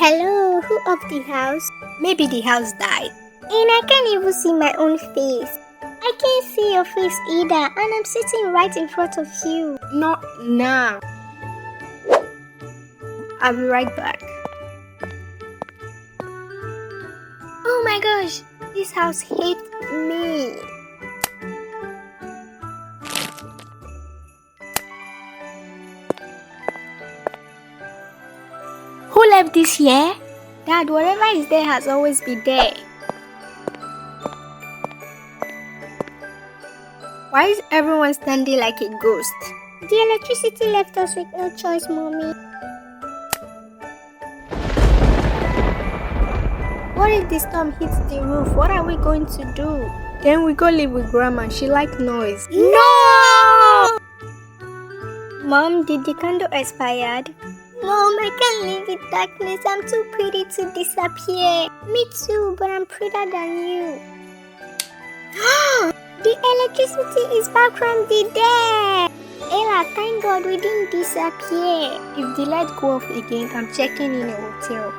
Hello, who of the house? Maybe the house died. And I can't even see my own face. I can't see your face either, and I'm sitting right in front of you. Not now. I'll be right back. Oh my gosh, this house hates me. Who left this here? Dad, whatever is there has always been there. Why is everyone standing like a ghost? The electricity left us with no choice, Mommy. What if the storm hits the roof? What are we going to do? Then we go live with Grandma. She likes noise. No! Mom, did the candle expire? Mom, I can't live in darkness. I'm too pretty to disappear. Me too, but I'm prettier than you. The electricity is back from the dead. Ella, thank God we didn't disappear. If the light go off again, I'm checking in a hotel.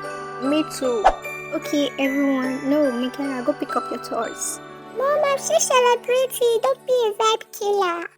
Me too. Okay, everyone. No, Michaela, go pick up your toys. Mom, I'm still celebrating. Don't be a vibe killer.